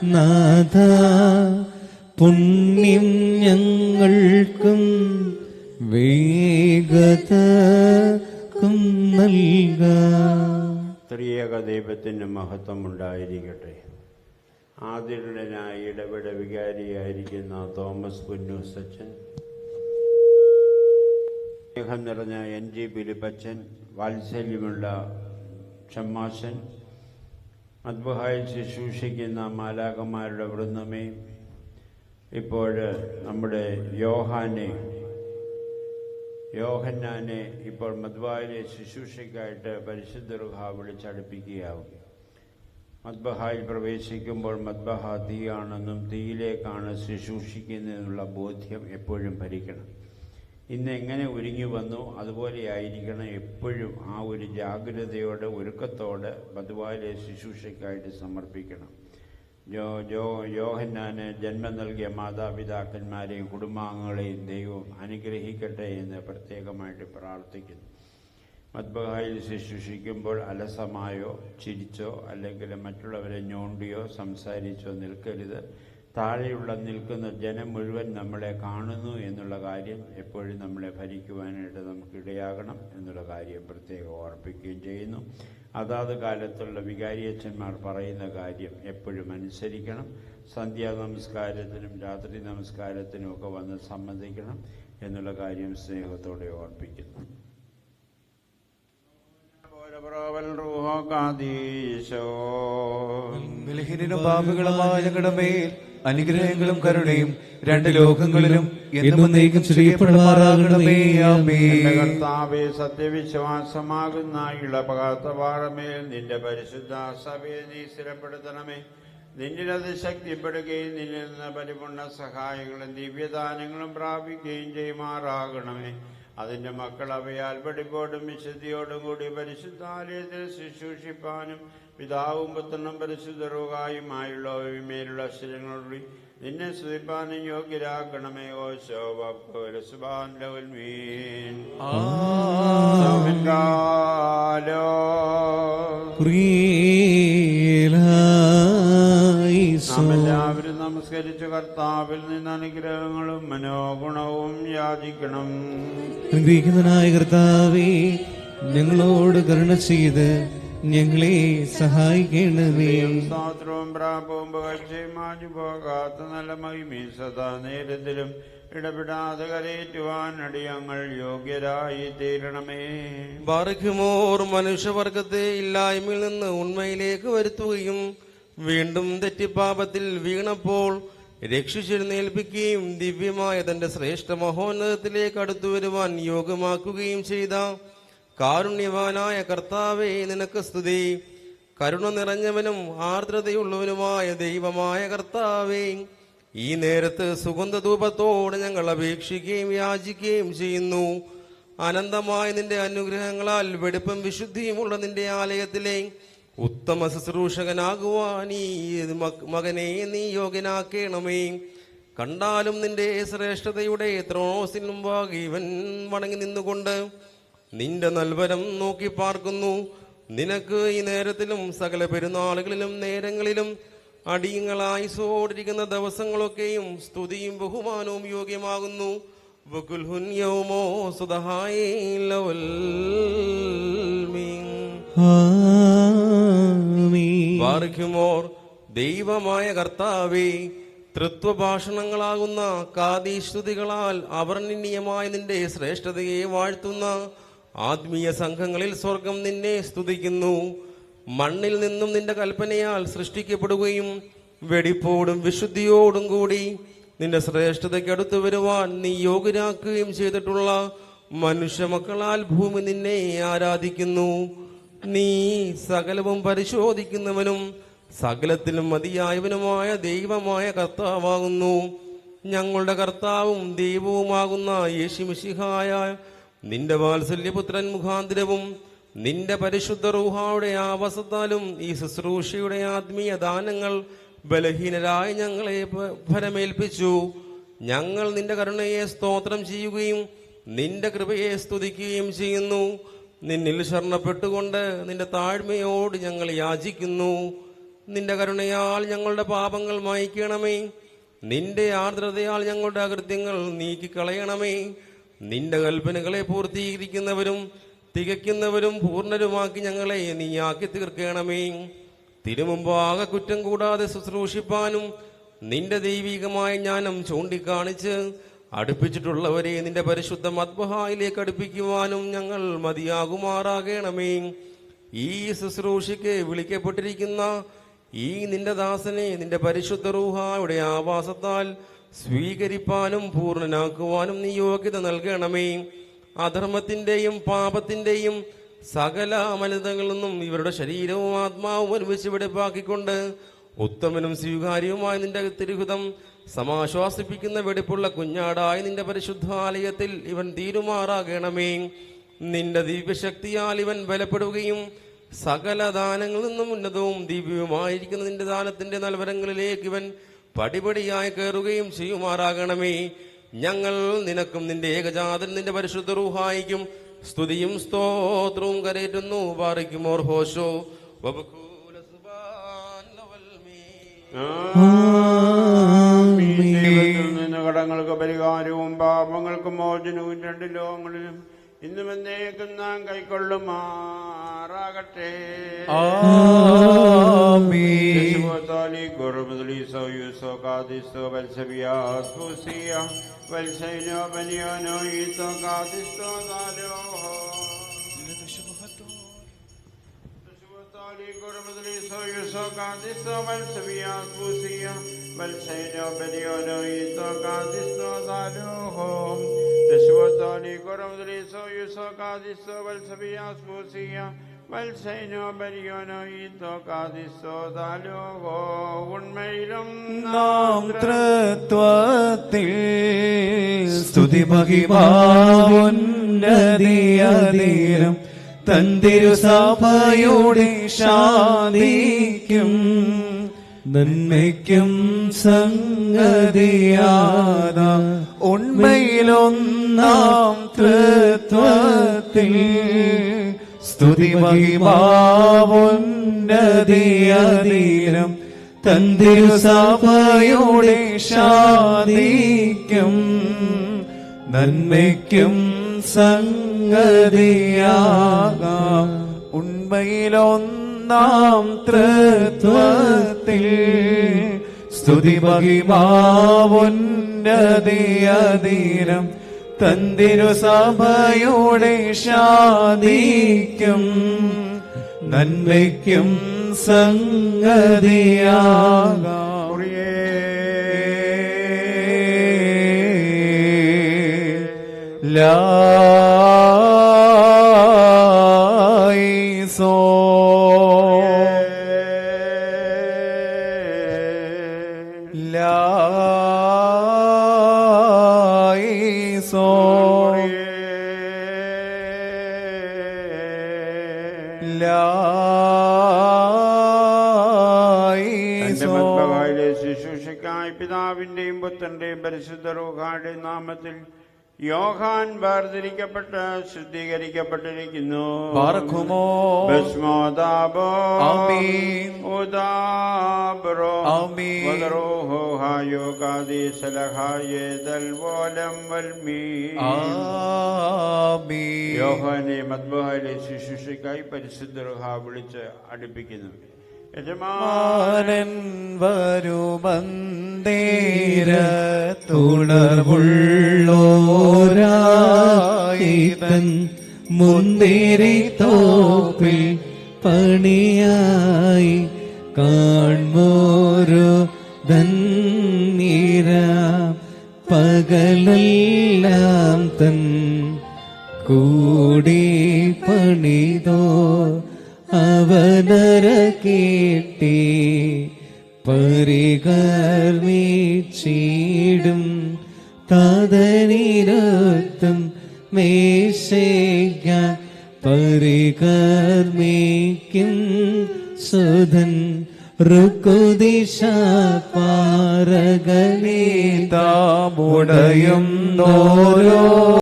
നാഥ പുണ്യം ഞങ്ങൾക്കും വേഗതക്കും നൽകാം. ത്രിയേക ദൈവത്തിന് മഹത്വം ഉണ്ടായിരിക്കട്ടെ. ആദ്യനായി ഇടപെട വികാരിയായിരിക്കുന്ന തോമസ് പുന്നൂസച്ചൻ, സ്നേഹം നിറഞ്ഞ NG ബിലിപ്പച്ചൻ, വാത്സല്യമുള്ള ഷമ്മാശൻ, മദ്ബഹായിൽ ശുശ്രൂഷിക്കുന്ന മാലാഖമാരുടെ വൃന്ദമേ, ഇപ്പോൾ നമ്മുടെ യോഹന്നാനെ ഇപ്പോൾ മദ്ബഹായിലെ ശുശ്രൂഷയ്ക്കായിട്ട് പരിശുദ്ധ റൂഹ വിളിച്ചടുപ്പിക്കുകയാവും. മദ്ബഹായിൽ പ്രവേശിക്കുമ്പോൾ മദ്ബഹ തീയാണെന്നും തീയിലേക്കാണ് ശുശ്രൂഷിക്കുന്നതെന്നുള്ള ബോധ്യം എപ്പോഴും ഭരിക്കണം. ഇന്ന് എങ്ങനെ ഒരുങ്ങി വന്നു അതുപോലെ ആയിരിക്കണം എപ്പോഴും. ആ ഒരു ജാഗ്രതയോടെ ഒരുക്കത്തോടെ മദ്ബഹായിലെ ശുശ്രൂഷയ്ക്കായിട്ട് സമർപ്പിക്കണം. യോഹന്നാന് ജന്മം നൽകിയ മാതാപിതാക്കന്മാരെയും കുടുംബാംഗങ്ങളെയും ദൈവം അനുഗ്രഹിക്കട്ടെ എന്ന് പ്രത്യേകമായിട്ട് പ്രാർത്ഥിക്കുന്നു. മദ്ബഹായിൽ ശുശ്രൂഷിക്കുമ്പോൾ അലസമായോ ചിരിച്ചോ അല്ലെങ്കിൽ മറ്റുള്ളവരെ ഞോണ്ടിയോ സംസാരിച്ചോ നിൽക്കരുത്. താഴെയുള്ള നിൽക്കുന്ന ജനം മുഴുവൻ നമ്മളെ കാണുന്നു എന്നുള്ള കാര്യം എപ്പോഴും നമ്മളെ ഭരിക്കുവാനായിട്ട് നമുക്കിടയാകണം എന്നുള്ള കാര്യം പ്രത്യേകം ഓർപ്പിക്കുകയും ചെയ്യുന്നു. അതാത് കാലത്തുള്ള വികാരിയച്ഛന്മാർ പറയുന്ന കാര്യം എപ്പോഴും അനുസരിക്കണം. സന്ധ്യാ നമസ്കാരത്തിനും രാത്രി നമസ്കാരത്തിനും ഒക്കെ വന്ന് സംബന്ധിക്കണം എന്നുള്ള കാര്യം സ്നേഹത്തോടെ ഓർപ്പിക്കുന്നു. അനുഗ്രഹങ്ങളും കരുണയും രണ്ട് ലോകങ്ങളിലും കർത്താവേ, സത്യവിശ്വാസമാകുന്ന ഇളപകാത്തവാഴമേൽ നിന്റെ പരിശുദ്ധ സഭയെ നീ സ്ഥിരപ്പെടുത്തണമേ. നിന്നിലത് ശക്തിപ്പെടുകയും നിന്നിൽ നിന്ന് പരിപൂർണ സഹായങ്ങളും ദിവ്യദാനങ്ങളും പ്രാപിക്കുകയും ചെയ്യുമാറാകണമേ. അതിന്റെ മക്കൾ അവയാൽ പഠിപ്പോടും വിശുദ്ധിയോടും കൂടി പരിശുദ്ധാലയത്തിൽ ശുശ്രൂഷിപ്പാനും പിതാവും പുത്രനും പരിശുദ്ധ റൂഹായുമായുള്ള മേലുള്ള അക്ഷരങ്ങളോടുകൂടി നിന്നെ സ്തുതിപ്പാനും യോഗ്യരാക്കണമേ. ഓ എല്ലാവരും നമസ്കരിച്ച് കർത്താവിൽ നിന്ന് അനുഗ്രഹങ്ങളും മനോഗുണവും യാചിക്കണം. അനുഗ്രഹിക്കുന്നതിനായ കർത്താവേ, ഞങ്ങളോട് കരുണ ചെയ്ത് ഞങ്ങളെ സഹായിക്കണമേ. സ്തോത്രവും പ്രാപവും പകർച്ചയും മാഞ്ഞുപോകാത്ത നല്ല മഹിമയും സദാ നേരത്തിലും ഇടപെടാതെ കരയേറ്റുവാൻ അടിയങ്ങൾ യോഗ്യരായി തീരണമേ. ബാറഖുമോർ മനുഷ്യവർഗത്തെ ഇല്ലായ്മയിൽ നിന്ന് ഉണ്മയിലേക്ക് വരുത്തുകയും വീണ്ടും തെറ്റിപ്പാപത്തിൽ വീണപ്പോൾ രക്ഷിച്ചെഴുന്നേൽപ്പിക്കുകയും ദിവ്യമായ തന്റെ ശ്രേഷ്ഠ മഹോന്നതത്തിലേക്ക് അടുത്തു വരുവാൻ യോഗ്യമാക്കുകയും ചെയ്ത കാരുണ്യവാനായ കർത്താവേ, നിനക്ക് സ്തുതി. കരുണ നിറഞ്ഞവനും ആർദ്രതയുള്ളവനുമായ ദൈവമായ കർത്താവേ, ഈ നേരത്ത് സുഗന്ധധൂപത്തോടെ ഞങ്ങൾ അപേക്ഷിക്കുകയും യാചിക്കുകയും ചെയ്യുന്നു. അനന്തമായ നിന്റെ അനുഗ്രഹങ്ങളാൽ വെടിപ്പും വിശുദ്ധിയുമുള്ള നിന്റെ ആലയത്തിലെ ഉത്തമ ശുശ്രൂഷകനാകുവാൻ ഈ മകനെ നീ യോഗ്യനാക്കണമേ. കണ്ടാലും നിന്റെ ശ്രേഷ്ഠതയുടെ ത്രോണോസിന് മുമ്പാകെ ഇവൻ വണങ്ങി നിന്നുകൊണ്ട് നിന്റെ നൽവരം നോക്കി പാർക്കുന്നു. നിനക്ക് ഈ നേരത്തിലും സകല പെരുന്നാളുകളിലും നേരങ്ങളിലും അടിയങ്ങളായി സോടിരിക്കുന്ന ദിവസങ്ങളൊക്കെയും സ്തുതിയും ബഹുമാനവും യോഗ്യമാകുന്നു. ദൈവമായ കർത്താവേ, തൃത്വഭാഷണങ്ങളാകുന്ന കാദീസ്തുതികളാൽ അവർണ്ണനീയമായ നിന്റെ ശ്രേഷ്ഠതയെ വാഴ്ത്തുന്ന ആത്മീയ സംഘങ്ങളിൽ സ്വർഗം നിന്നെ സ്തുതിക്കുന്നു. മണ്ണിൽ നിന്നും നിന്റെ കൽപ്പനയാൽ സൃഷ്ടിക്കപ്പെടുകയും വെടിപ്പോടും വിശുദ്ധിയോടും കൂടി നിന്റെ ശ്രേഷ്ഠതയ്ക്ക് അടുത്തു വരുവാൻ നീ യോഗ്യരാക്കുകയും ചെയ്തിട്ടുള്ള മനുഷ്യമക്കളാൽ ഭൂമി നിന്നെ ആരാധിക്കുന്നു. നീ സകലവും പരിശോധിക്കുന്നവനും സകലത്തിലും മതിയായവനുമായ ദൈവമായ കർത്താവാകുന്നു. ഞങ്ങളുടെ കർത്താവും ദൈവവുമാകുന്ന യേശുമിശിഹായ നിന്റെ വാത്സല്യപുത്രൻ മുഖാന്തരവും നിന്റെ പരിശുദ്ധ റൂഹായുടെ ആവാസത്താലും ഈ ശുശ്രൂഷയുടെ ആത്മീയ ദാനങ്ങൾ ബലഹീനരായ ഞങ്ങളെ ഫലമേൽപ്പിച്ചു. ഞങ്ങൾ നിന്റെ കരുണയെ സ്തോത്രം ചെയ്യുകയും നിന്റെ കൃപയെ സ്തുതിക്കുകയും ചെയ്യുന്നു. നിന്നിൽ ശരണപ്പെട്ടുകൊണ്ട് നിന്റെ താഴ്മയോട് ഞങ്ങൾ യാചിക്കുന്നു. നിന്റെ കരുണയാൽ ഞങ്ങളുടെ പാപങ്ങൾ മായ്ക്കണമേ. നിന്റെ ആർദ്രതയാൽ ഞങ്ങളുടെ അകൃത്യങ്ങൾ നീക്കിക്കളയണമേ. നിന്റെ കൽപ്പനകളെ പൂർത്തീകരിക്കുന്നവരും തികയ്ക്കുന്നവരും പൂർണ്ണരുമാക്കി ഞങ്ങളെ നീയാക്കി തീർക്കണമേ. തിരുമുമ്പാകെ കുറ്റം കൂടാതെ ശുശ്രൂഷിപ്പാനും നിന്റെ ദൈവികമായ ജ്ഞാനം ചൂണ്ടിക്കാണിച്ച് അടുപ്പിച്ചിട്ടുള്ളവരെ നിന്റെ പരിശുദ്ധ മദ്ബഹായിലേക്ക് അടുപ്പിക്കുവാനും ഞങ്ങൾ മതിയാകുമാറാകണമേ. ഈ ശുശ്രൂഷയ്ക്ക് വിളിക്കപ്പെട്ടിരിക്കുന്ന ഈ നിന്റെ ദാസനെ നിന്റെ പരിശുദ്ധ റൂഹായുടെ ആവാസത്താൽ സ്വീകരിപ്പാനും പൂർണ്ണനാക്കുവാനും നീ യോഗ്യത നൽകണമേ. അധർമ്മത്തിന്റെയും പാപത്തിന്റെയും സകല അമലിതകളിൽ നിന്നും ഇവരുടെ ശരീരവും ആത്മാവും ഒരുമിച്ച് വെടിപ്പാക്കിക്കൊണ്ട് ഉത്തമനും സ്വീകാര്യവുമായ നിന്റെ തിരുഹിതം സമാശ്വാസിപ്പിക്കുന്ന വെടിപ്പുള്ള കുഞ്ഞാടായ നിന്റെ പരിശുദ്ധാലയത്തിൽ ഇവൻ തീരുമാറാകണമേ. നിന്റെ ദിവ്യശക്തിയാൽ ഇവൻ ബലപ്പെടുകയും സകല ദാനങ്ങളിൽ നിന്നും ഉന്നതവും ദിവ്യവുമായിരിക്കുന്ന നിന്റെ ദാനത്തിന്റെ നൽവരങ്ങളിലേക്ക് ഇവൻ പടിപടിയായി കയറുകയും ചെയ്യുമാറാകണമേ. ഞങ്ങൾ നിനക്കും നിന്റെ ഏകജാതൻ നിന്റെ പരിശുദ്ധ റൂഹായിക്കും സ്തുതിയും സ്തോത്രവും കരേറ്റുന്നു. ബാറിക്കുമോർ ഹോശോ ദൈവത്തിൽ നിന്ന് കടങ്ങൾക്ക് പരിഹാരവും പാപങ്ങൾക്ക് മോചനവും രണ്ട് ലോകങ്ങളിലും ഇന്നും എന്നേക്കും നാം കൈക്കൊള്ളുമാറാകട്ടെ. നാം തൃത്വത്തിൽ സ്തുതി മഹിമാവുന്നതിയധികം തന്തിരുസഭയുടെ ശാന്തിക്കും നന്മയ്ക്കും സംഗതിയാത ഉണ്മയിലൊന്നാം തൃത്വത്തിൽ സ്തുതി മഹിമാവുന്നതിയധികം തന്തിരുസഭയുടെ ശാന്തിക്കും നന്മയ്ക്കും സംഗതിയാകാം ഉണ്മയിലൊന്നാം തൃത്വത്തിൽ സ്തുതി മഹിമാവുന്നതിയധികം തന്തിരുസഭയുടെ ശാന്തിക്കും നന്മയ്ക്കും സംഗതിയാകാം. ലായിസോ ലായിസോ ശുശ്രൂഷയ്ക്കായി പിതാവിന്റെയും പുത്രന്റെയും പരിശുദ്ധ റൂഹായുടെയും നാമത്തിൽ യോഹാൻ വേർതിരിക്കപ്പെട്ട് ശുദ്ധീകരിക്കപ്പെട്ടിരിക്കുന്നു. യോഹാനെ മദ്ബഹായിലെ ശുശ്രൂഷയ്ക്കായി പരിശുദ്ധ റൂഹ വിളിച്ച് അടുപ്പിക്കുന്നു. യജമാനൻ വരുമന്തേരത്തുണർവുള്ളോരായിതൻ മുന്തിരി തോപ്പിൽ പണിയായി കാൺമോരോ ധന്യര പകലെല്ലാം തൻ കൂടി പണിതോ അവനര കേട്ടി പരികർമ്മിച്ചിടും താതനിരത്തും മേശയ്ക്കാൻ പരികർമ്മിക്കും സുധൻ ഋക്കുദിശ പാരകനീതാമുടയും നോരോ